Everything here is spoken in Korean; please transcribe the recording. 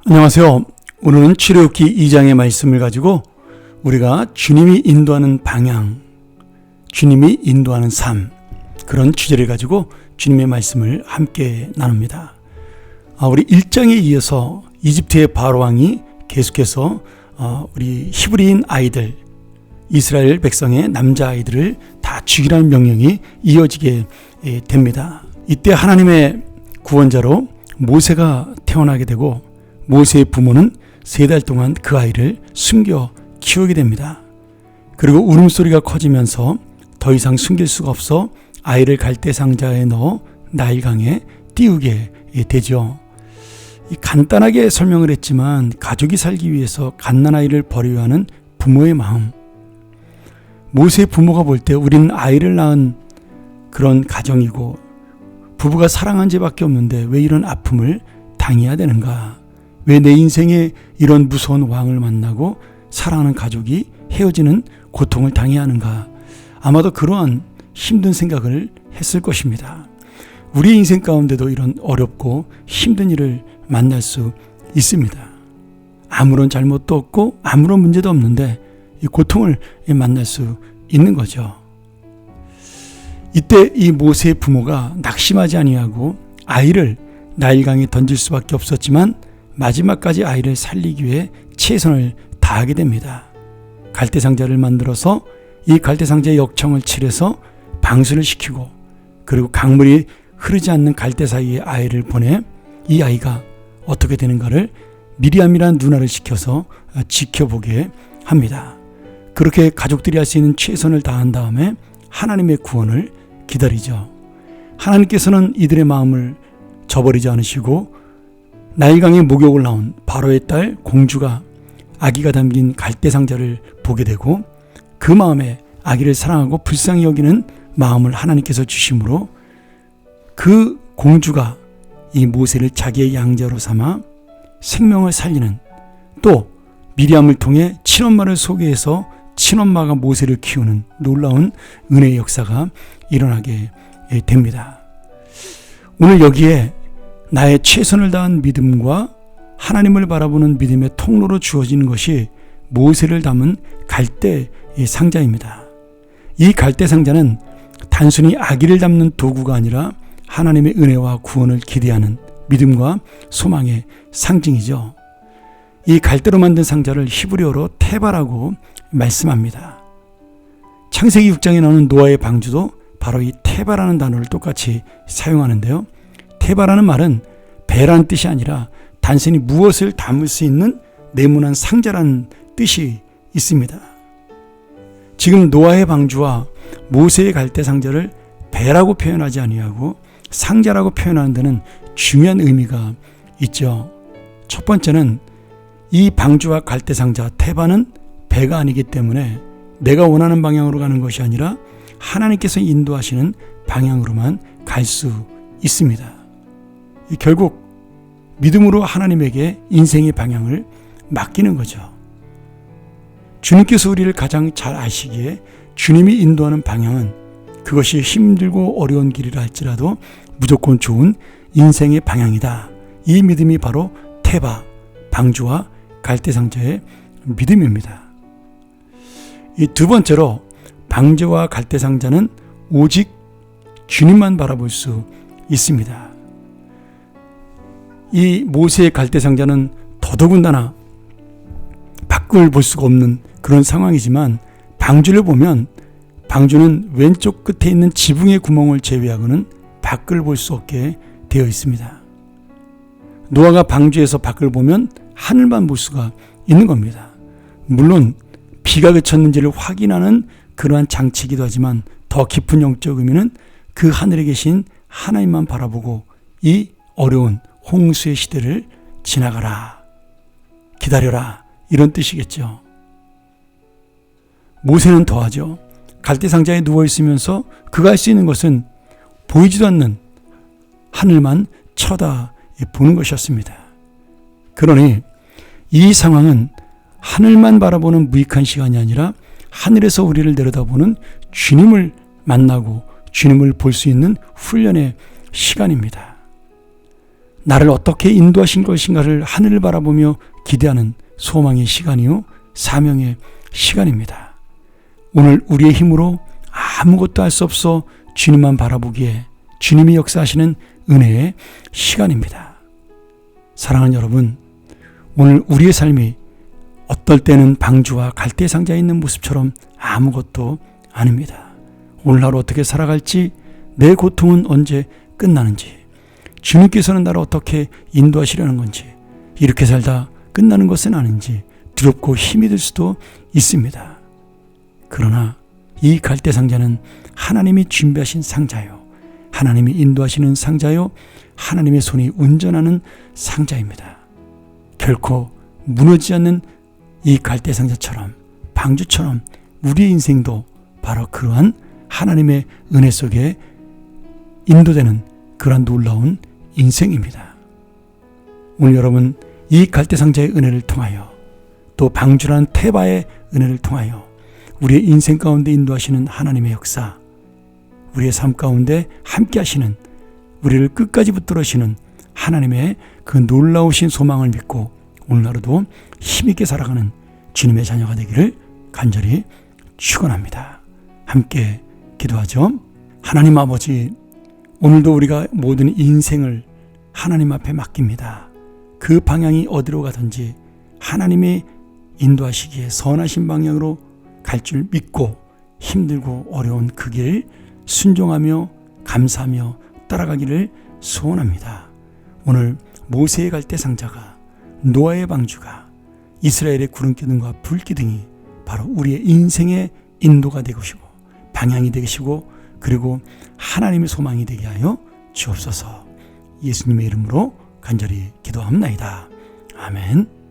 안녕하세요. 오늘은 출애굽기 2장의 말씀을 가지고 우리가 주님이 인도하는 방향, 주님이 인도하는 삶, 그런 주제를 가지고 주님의 말씀을 함께 나눕니다. 우리 1장에 이어서 이집트의 바로왕이 계속해서 우리 히브리인 아이들, 이스라엘 백성의 남자아이들을 다 죽이라는 명령이 이어지게 됩니다. 이때 하나님의 구원자로 모세가 태어나게 되고 모세의 부모는 3달 동안 그 아이를 숨겨 키우게 됩니다. 그리고 울음소리가 커지면서 더 이상 숨길 수가 없어 아이를 갈대상자에 넣어 나일강에 띄우게 되죠. 간단하게 설명을 했지만 가족이 살기 위해서 갓난아이를 버리려 하는 부모의 마음, 모세의 부모가 볼 때 우리는 아이를 낳은 그런 가정이고 부부가 사랑한 죄밖에 없는데 왜 이런 아픔을 당해야 되는가, 왜 내 인생에 이런 무서운 왕을 만나고 사랑하는 가족이 헤어지는 고통을 당해야 하는가, 아마도 그러한 힘든 생각을 했을 것입니다. 우리 인생 가운데도 이런 어렵고 힘든 일을 만날 수 있습니다. 아무런 잘못도 없고 아무런 문제도 없는데 이 고통을 만날 수 있는 거죠. 이때 이 모세의 부모가 낙심하지 아니하고 아이를 나일강에 던질 수밖에 없었지만 마지막까지 아이를 살리기 위해 최선을 다하게 됩니다. 갈대상자를 만들어서 이 갈대상자의 역청을 칠해서 방수를 시키고 그리고 강물이 흐르지 않는 갈대 사이에 아이를 보내 이 아이가 어떻게 되는가를 미리암이라는 누나를 시켜서 지켜보게 합니다. 그렇게 가족들이 할 수 있는 최선을 다한 다음에 하나님의 구원을 기다리죠. 하나님께서는 이들의 마음을 저버리지 않으시고 나일강에 목욕을 나온 바로의 딸 공주가 아기가 담긴 갈대상자를 보게 되고 그 마음에 아기를 사랑하고 불쌍히 여기는 마음을 하나님께서 주심으로 그 공주가 이 모세를 자기의 양자로 삼아 생명을 살리는, 또 미리암을 통해 친엄마를 소개해서 친엄마가 모세를 키우는 놀라운 은혜의 역사가 일어나게 됩니다. 오늘 여기에 나의 최선을 다한 믿음과 하나님을 바라보는 믿음의 통로로 주어지는 것이 모세를 담은 갈대 상자입니다. 이 갈대 상자는 단순히 아기를 담는 도구가 아니라 하나님의 은혜와 구원을 기대하는 믿음과 소망의 상징이죠. 이 갈대로 만든 상자를 히브리어로 테바라고 말씀합니다. 창세기 6장에 나오는 노아의 방주도 바로 이 테바라는 단어를 똑같이 사용하는데요. 테바라는 말은 배라는 뜻이 아니라 단순히 무엇을 담을 수 있는 네모난 상자라는 뜻이 있습니다. 지금 노아의 방주와 모세의 갈대 상자를 배라고 표현하지 아니하고 상자라고 표현하는 데는 중요한 의미가 있죠. 첫 번째는 이 방주와 갈대 상자 테바는 배가 아니기 때문에 내가 원하는 방향으로 가는 것이 아니라 하나님께서 인도하시는 방향으로만 갈 수 있습니다. 결국 믿음으로 하나님에게 인생의 방향을 맡기는 거죠. 주님께서 우리를 가장 잘 아시기에 주님이 인도하는 방향은 그것이 힘들고 어려운 길이라 할지라도 무조건 좋은 인생의 방향이다. 이 믿음이 바로 테바, 방주와 갈대상자의 믿음입니다. 이 두 번째로 방주와 갈대상자는 오직 주님만 바라볼 수 있습니다. 이 모세의 갈대상자는 더더군다나 밖을 볼 수가 없는 그런 상황이지만 방주를 보면 방주는 왼쪽 끝에 있는 지붕의 구멍을 제외하고는 밖을 볼 수 없게 되어 있습니다. 노아가 방주에서 밖을 보면 하늘만 볼 수가 있는 겁니다. 물론 비가 그쳤는지를 확인하는 그러한 장치이기도 하지만 더 깊은 영적 의미는 그 하늘에 계신 하나님만 바라보고 이 어려운 홍수의 시대를 지나가라, 기다려라, 이런 뜻이겠죠. 모세는 더하죠. 갈대상자에 누워있으면서 그가 할 수 있는 것은 보이지도 않는 하늘만 쳐다보는 것이었습니다. 그러니 이 상황은 하늘만 바라보는 무익한 시간이 아니라 하늘에서 우리를 내려다보는 주님을 만나고 주님을 볼 수 있는 훈련의 시간입니다. 나를 어떻게 인도하신 것인가를 하늘을 바라보며 기대하는 소망의 시간이요, 사명의 시간입니다. 오늘 우리의 힘으로 아무것도 할 수 없어 주님만 바라보기에 주님이 역사하시는 은혜의 시간입니다. 사랑하는 여러분, 오늘 우리의 삶이 어떨 때는 방주와 갈대 상자에 있는 모습처럼 아무것도 아닙니다. 오늘 하루 어떻게 살아갈지, 내 고통은 언제 끝나는지, 주님께서는 나를 어떻게 인도하시려는 건지, 이렇게 살다 끝나는 것은 아닌지 두렵고 힘이 들 수도 있습니다. 그러나 이 갈대 상자는 하나님이 준비하신 상자요, 하나님이 인도하시는 상자요, 하나님의 손이 운전하는 상자입니다. 결코 무너지지 않는 이 갈대 상자처럼, 방주처럼 우리의 인생도 바로 그러한 하나님의 은혜 속에 인도되는 그러한 놀라운 인생입니다. 오늘 여러분, 이 갈대 상자의 은혜를 통하여, 또 방주라는 태바의 은혜를 통하여 우리의 인생 가운데 인도하시는 하나님의 역사, 우리의 삶 가운데 함께 하시는, 우리를 끝까지 붙들으시는 하나님의 그 놀라우신 소망을 믿고 오늘 하루도 힘있게 살아가는 주님의 자녀가 되기를 간절히 축원합니다. 함께 기도하죠. 하나님 아버지, 오늘도 우리가 모든 인생을 하나님 앞에 맡깁니다. 그 방향이 어디로 가든지 하나님이 인도하시기에 선하신 방향으로 갈 줄 믿고 힘들고 어려운 그 길 순종하며 감사하며 따라가기를 소원합니다. 오늘 모세의 갈대 상자가, 노아의 방주가, 이스라엘의 구름기둥과 불기둥이 바로 우리의 인생의 인도가 되시고 방향이 되시고 그리고 하나님의 소망이 되게 하여 주옵소서. 예수님의 이름으로 간절히 기도합나이다. 아멘.